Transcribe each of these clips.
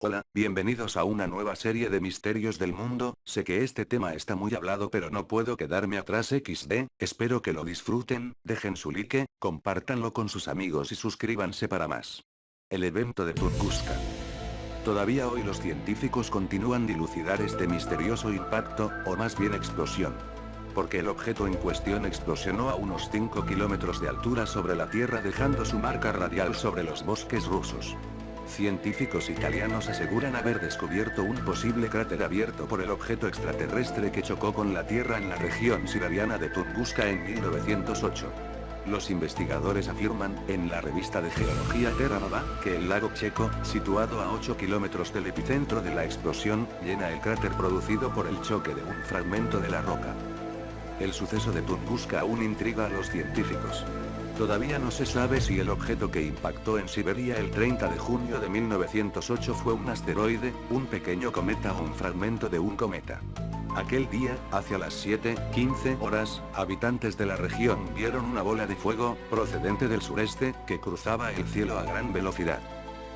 Hola, bienvenidos a una nueva serie de misterios del mundo. Sé que este tema está muy hablado, pero no puedo quedarme atrás XD, espero que lo disfruten, dejen su like, compártanlo con sus amigos y suscríbanse para más. El evento de Tunguska. Todavía hoy los científicos continúan dilucidar este misterioso impacto, o más bien explosión. Porque el objeto en cuestión explosionó a unos 5 kilómetros de altura sobre la Tierra, dejando su marca radial sobre los bosques rusos. Científicos italianos aseguran haber descubierto un posible cráter abierto por el objeto extraterrestre que chocó con la Tierra en la región siberiana de Tunguska en 1908. Los investigadores afirman, en la revista de geología Terra Nova, que el lago Checo, situado a 8 kilómetros del epicentro de la explosión, llena el cráter producido por el choque de un fragmento de la roca. El suceso de Tunguska aún intriga a los científicos. Todavía no se sabe si el objeto que impactó en Siberia el 30 de junio de 1908 fue un asteroide, un pequeño cometa o un fragmento de un cometa. Aquel día, hacia las 7:15 horas, habitantes de la región vieron una bola de fuego, procedente del sureste, que cruzaba el cielo a gran velocidad.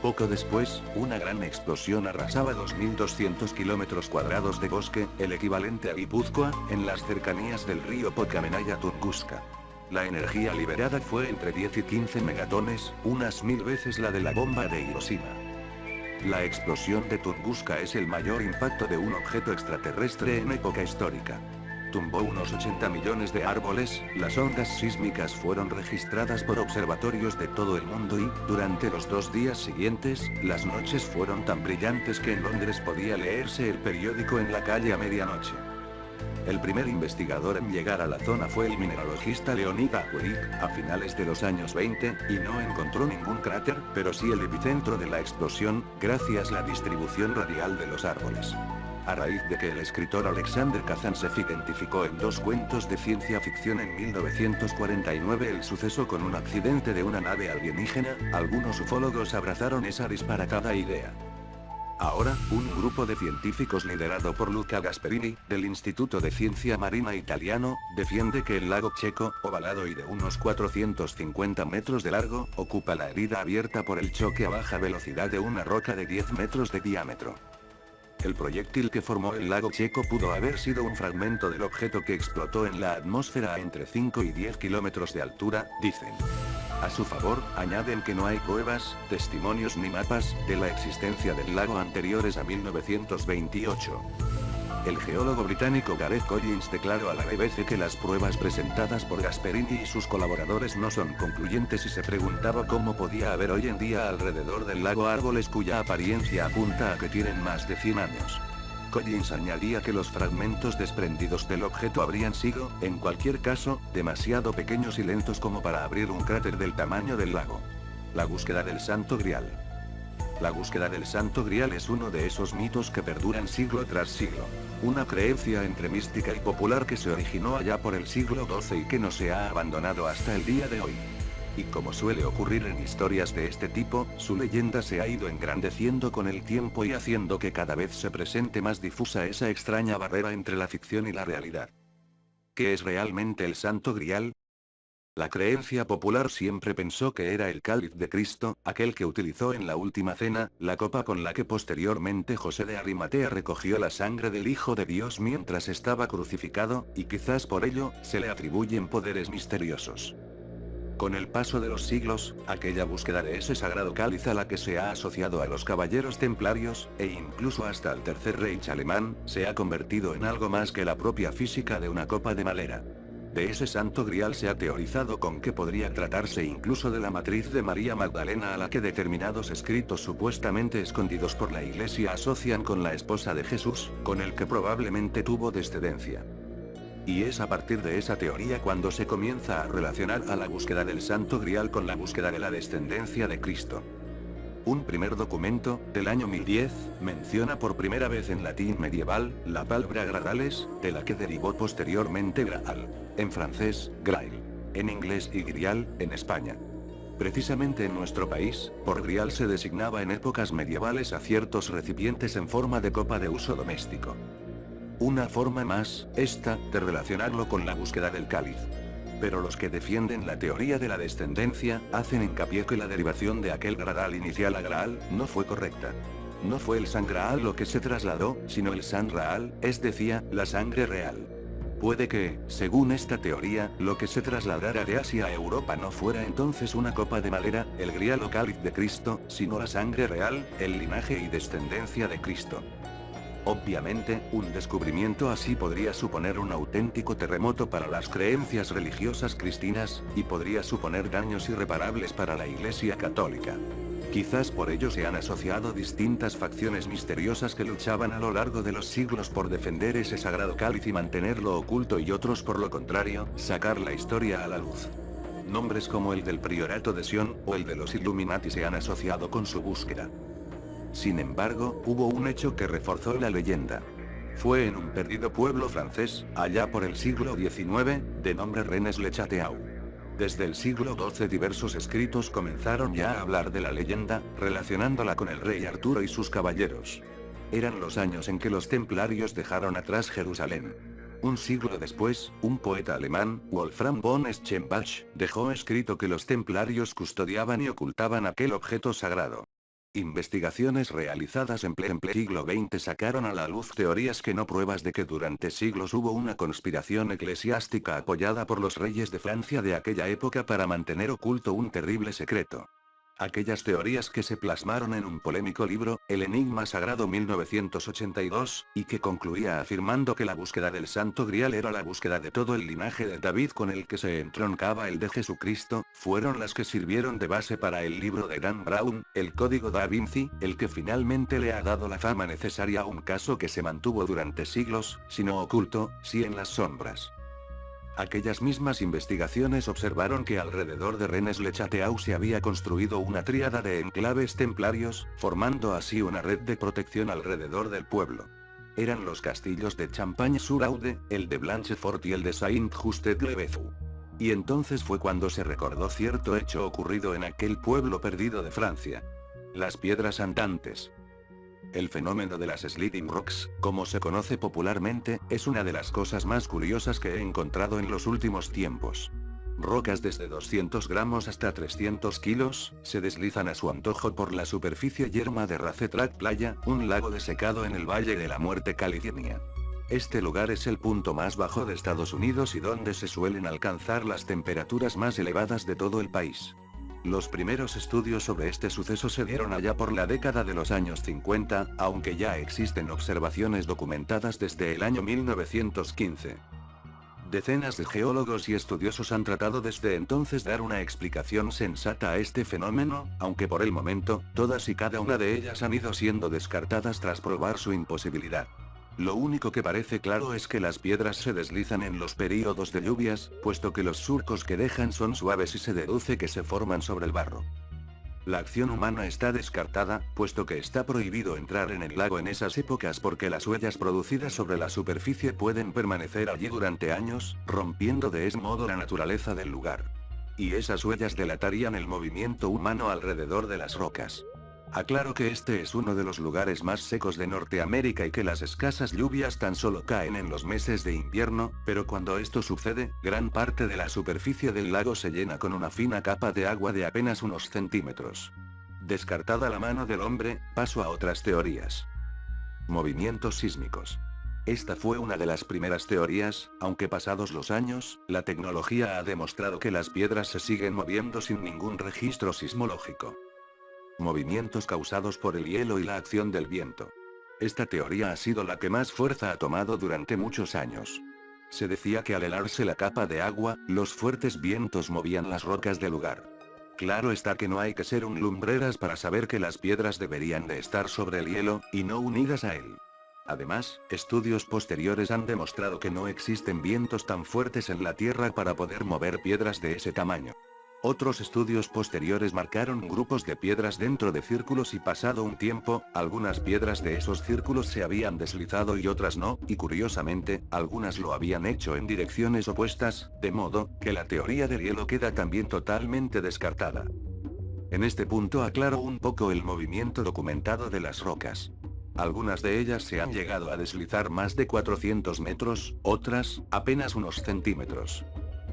Poco después, una gran explosión arrasaba 2.200 kilómetros cuadrados de bosque, el equivalente a Guipúzcoa, en las cercanías del río Podcamenaya Tunguska. La energía liberada fue entre 10 y 15 megatones, unas 1000 veces la de la bomba de Hiroshima. La explosión de Tunguska es el mayor impacto de un objeto extraterrestre en época histórica. Tumbó unos 80 millones de árboles, las ondas sísmicas fueron registradas por observatorios de todo el mundo y, durante los 2 días siguientes, las noches fueron tan brillantes que en Londres podía leerse el periódico en la calle a medianoche. El primer investigador en llegar a la zona fue el mineralogista Leonid Aguelik, a finales de los años 20, y no encontró ningún cráter, pero sí el epicentro de la explosión, gracias a la distribución radial de los árboles. A raíz de que el escritor Alexander Kazantsev identificó en 2 cuentos de ciencia ficción en 1949 el suceso con un accidente de una nave alienígena, algunos ufólogos abrazaron esa disparatada idea. Ahora, un grupo de científicos liderado por Luca Gasperini, del Instituto de Ciencia Marina italiano, defiende que el lago Checo, ovalado y de unos 450 metros de largo, ocupa la herida abierta por el choque a baja velocidad de una roca de 10 metros de diámetro. El proyectil que formó el lago Checo pudo haber sido un fragmento del objeto que explotó en la atmósfera a entre 5 y 10 kilómetros de altura, dicen. A su favor, añaden que no hay pruebas, testimonios ni mapas, de la existencia del lago anteriores a 1928. El geólogo británico Gareth Collins declaró a la BBC que las pruebas presentadas por Gasperini y sus colaboradores no son concluyentes y se preguntaba cómo podía haber hoy en día alrededor del lago árboles cuya apariencia apunta a que tienen más de 100 años. Collins añadía que los fragmentos desprendidos del objeto habrían sido, en cualquier caso, demasiado pequeños y lentos como para abrir un cráter del tamaño del lago. La búsqueda del Santo Grial. La búsqueda del Santo Grial es uno de esos mitos que perduran siglo tras siglo. Una creencia entre mística y popular que se originó allá por el siglo XII y que no se ha abandonado hasta el día de hoy. Y como suele ocurrir en historias de este tipo, su leyenda se ha ido engrandeciendo con el tiempo y haciendo que cada vez se presente más difusa esa extraña barrera entre la ficción y la realidad. ¿Qué es realmente el Santo Grial? La creencia popular siempre pensó que era el cáliz de Cristo, aquel que utilizó en la última cena, la copa con la que posteriormente José de Arimatea recogió la sangre del Hijo de Dios mientras estaba crucificado, y quizás por ello, se le atribuyen poderes misteriosos. Con el paso de los siglos, aquella búsqueda de ese sagrado cáliz a la que se ha asociado a los caballeros templarios, e incluso hasta al Tercer Reich alemán, se ha convertido en algo más que la propia física de una copa de madera. De ese santo grial se ha teorizado con que podría tratarse incluso de la matriz de María Magdalena a la que determinados escritos supuestamente escondidos por la Iglesia asocian con la esposa de Jesús, con el que probablemente tuvo descendencia. Y es a partir de esa teoría cuando se comienza a relacionar a la búsqueda del Santo Grial con la búsqueda de la descendencia de Cristo. Un primer documento, del año 1010, menciona por primera vez en latín medieval, la palabra gradales, de la que derivó posteriormente Graal, en francés, Grail, en inglés y Grial, en España. Precisamente en nuestro país, por grial se designaba en épocas medievales a ciertos recipientes en forma de copa de uso doméstico. Una forma más, esta, de relacionarlo con la búsqueda del cáliz. Pero los que defienden la teoría de la descendencia, hacen hincapié que la derivación de aquel gradal inicial a Graal, no fue correcta. No fue el Sangraal lo que se trasladó, sino el Sanraal, es decir, la sangre real. Puede que, según esta teoría, lo que se trasladara de Asia a Europa no fuera entonces una copa de madera, el grial o cáliz de Cristo, sino la sangre real, el linaje y descendencia de Cristo. Obviamente, un descubrimiento así podría suponer un auténtico terremoto para las creencias religiosas cristianas, y podría suponer daños irreparables para la Iglesia Católica. Quizás por ello se han asociado distintas facciones misteriosas que luchaban a lo largo de los siglos por defender ese sagrado cáliz y mantenerlo oculto, y otros por lo contrario, sacar la historia a la luz. Nombres como el del Priorato de Sion, o el de los Illuminati se han asociado con su búsqueda. Sin embargo, hubo un hecho que reforzó la leyenda. Fue en un perdido pueblo francés, allá por el siglo XIX, de nombre Rennes-le-Château. Desde el siglo XII diversos escritos comenzaron ya a hablar de la leyenda, relacionándola con el rey Arturo y sus caballeros. Eran los años en que los templarios dejaron atrás Jerusalén. Un siglo después, un poeta alemán, Wolfram von Eschenbach, dejó escrito que los templarios custodiaban y ocultaban aquel objeto sagrado. Investigaciones realizadas en pleno siglo XX sacaron a la luz teorías que no pruebas de que durante siglos hubo una conspiración eclesiástica apoyada por los reyes de Francia de aquella época para mantener oculto un terrible secreto. Aquellas teorías que se plasmaron en un polémico libro, El Enigma Sagrado 1982, y que concluía afirmando que la búsqueda del Santo Grial era la búsqueda de todo el linaje de David con el que se entroncaba el de Jesucristo, fueron las que sirvieron de base para el libro de Dan Brown, El Código Da Vinci, el que finalmente le ha dado la fama necesaria a un caso que se mantuvo durante siglos, si no oculto, sí en las sombras. Aquellas mismas investigaciones observaron que alrededor de Rennes-le-Château se había construido una tríada de enclaves templarios, formando así una red de protección alrededor del pueblo. Eran los castillos de Champagne-sur-Aude, el de Blanchefort y el de Saint-Just-le-Vesoul. Y entonces fue cuando se recordó cierto hecho ocurrido en aquel pueblo perdido de Francia. Las piedras andantes. El fenómeno de las Sliding Rocks, como se conoce popularmente, es una de las cosas más curiosas que he encontrado en los últimos tiempos. Rocas desde 200 gramos hasta 300 kilos, se deslizan a su antojo por la superficie yerma de Racetrac Playa, un lago desecado en el Valle de la Muerte, California. Este lugar es el punto más bajo de Estados Unidos y donde se suelen alcanzar las temperaturas más elevadas de todo el país. Los primeros estudios sobre este suceso se dieron allá por la década de los años 50, aunque ya existen observaciones documentadas desde el año 1915. Decenas de geólogos y estudiosos han tratado desde entonces dar una explicación sensata a este fenómeno, aunque por el momento, todas y cada una de ellas han ido siendo descartadas tras probar su imposibilidad. Lo único que parece claro es que las piedras se deslizan en los períodos de lluvias, puesto que los surcos que dejan son suaves y se deduce que se forman sobre el barro. La acción humana está descartada, puesto que está prohibido entrar en el lago en esas épocas porque las huellas producidas sobre la superficie pueden permanecer allí durante años, rompiendo de ese modo la naturaleza del lugar. Y esas huellas delatarían el movimiento humano alrededor de las rocas. Aclaro que este es uno de los lugares más secos de Norteamérica y que las escasas lluvias tan solo caen en los meses de invierno, pero cuando esto sucede, gran parte de la superficie del lago se llena con una fina capa de agua de apenas unos centímetros. Descartada la mano del hombre, paso a otras teorías. Movimientos sísmicos. Esta fue una de las primeras teorías, aunque pasados los años, la tecnología ha demostrado que las piedras se siguen moviendo sin ningún registro sismológico. Movimientos causados por el hielo y la acción del viento. Esta teoría ha sido la que más fuerza ha tomado durante muchos años. Se decía que al helarse la capa de agua, los fuertes vientos movían las rocas del lugar. Claro está que no hay que ser un lumbreras para saber que las piedras deberían de estar sobre el hielo, y no unidas a él. Además, estudios posteriores han demostrado que no existen vientos tan fuertes en la Tierra para poder mover piedras de ese tamaño. Otros estudios posteriores marcaron grupos de piedras dentro de círculos y pasado un tiempo, algunas piedras de esos círculos se habían deslizado y otras no, y curiosamente, algunas lo habían hecho en direcciones opuestas, de modo que la teoría del hielo queda también totalmente descartada. En este punto aclaro un poco el movimiento documentado de las rocas. Algunas de ellas se han llegado a deslizar más de 400 metros, otras, apenas unos centímetros.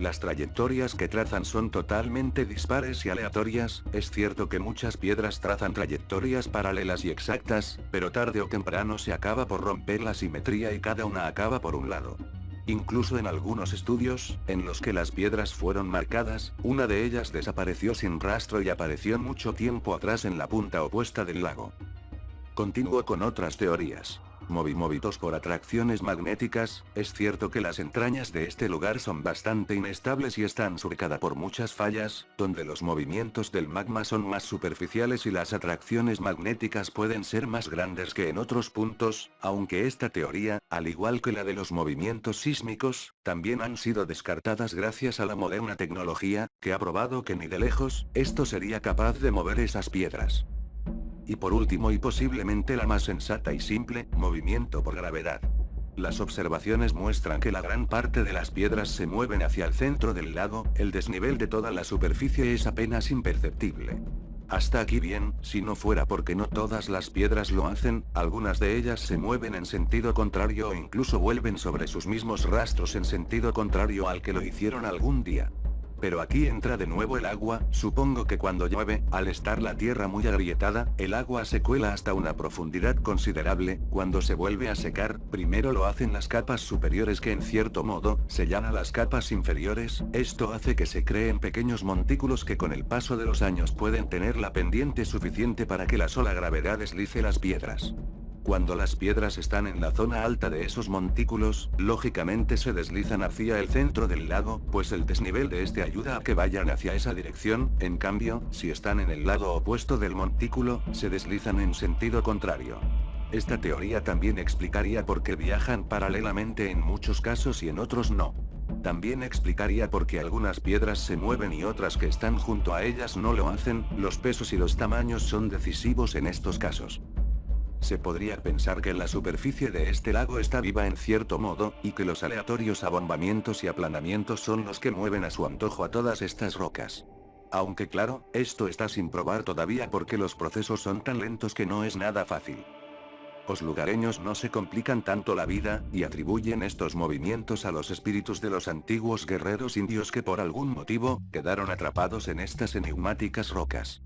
Las trayectorias que trazan son totalmente dispares y aleatorias. Es cierto que muchas piedras trazan trayectorias paralelas y exactas, pero tarde o temprano se acaba por romper la simetría y cada una acaba por un lado. Incluso en algunos estudios, en los que las piedras fueron marcadas, una de ellas desapareció sin rastro y apareció mucho tiempo atrás en la punta opuesta del lago. Continúo con otras teorías. Movidos por atracciones magnéticas, es cierto que las entrañas de este lugar son bastante inestables y están surcadas por muchas fallas, donde los movimientos del magma son más superficiales y las atracciones magnéticas pueden ser más grandes que en otros puntos, aunque esta teoría, al igual que la de los movimientos sísmicos, también han sido descartadas gracias a la moderna tecnología, que ha probado que ni de lejos, esto sería capaz de mover esas piedras. Y por último y posiblemente la más sensata y simple, movimiento por gravedad. Las observaciones muestran que la gran parte de las piedras se mueven hacia el centro del lago, el desnivel de toda la superficie es apenas imperceptible. Hasta aquí bien, si no fuera porque no todas las piedras lo hacen, algunas de ellas se mueven en sentido contrario o incluso vuelven sobre sus mismos rastros en sentido contrario al que lo hicieron algún día. Pero aquí entra de nuevo el agua, supongo que cuando llueve, al estar la tierra muy agrietada, el agua se cuela hasta una profundidad considerable, cuando se vuelve a secar, primero lo hacen las capas superiores que en cierto modo, se llaman las capas inferiores, esto hace que se creen pequeños montículos que con el paso de los años pueden tener la pendiente suficiente para que la sola gravedad deslice las piedras. Cuando las piedras están en la zona alta de esos montículos, lógicamente se deslizan hacia el centro del lago, pues el desnivel de este ayuda a que vayan hacia esa dirección, en cambio, si están en el lado opuesto del montículo, se deslizan en sentido contrario. Esta teoría también explicaría por qué viajan paralelamente en muchos casos y en otros no. También explicaría por qué algunas piedras se mueven y otras que están junto a ellas no lo hacen, los pesos y los tamaños son decisivos en estos casos. Se podría pensar que la superficie de este lago está viva en cierto modo, y que los aleatorios abombamientos y aplanamientos son los que mueven a su antojo a todas estas rocas. Aunque claro, esto está sin probar todavía porque los procesos son tan lentos que no es nada fácil. Los lugareños no se complican tanto la vida, y atribuyen estos movimientos a los espíritus de los antiguos guerreros indios que por algún motivo, quedaron atrapados en estas enigmáticas rocas.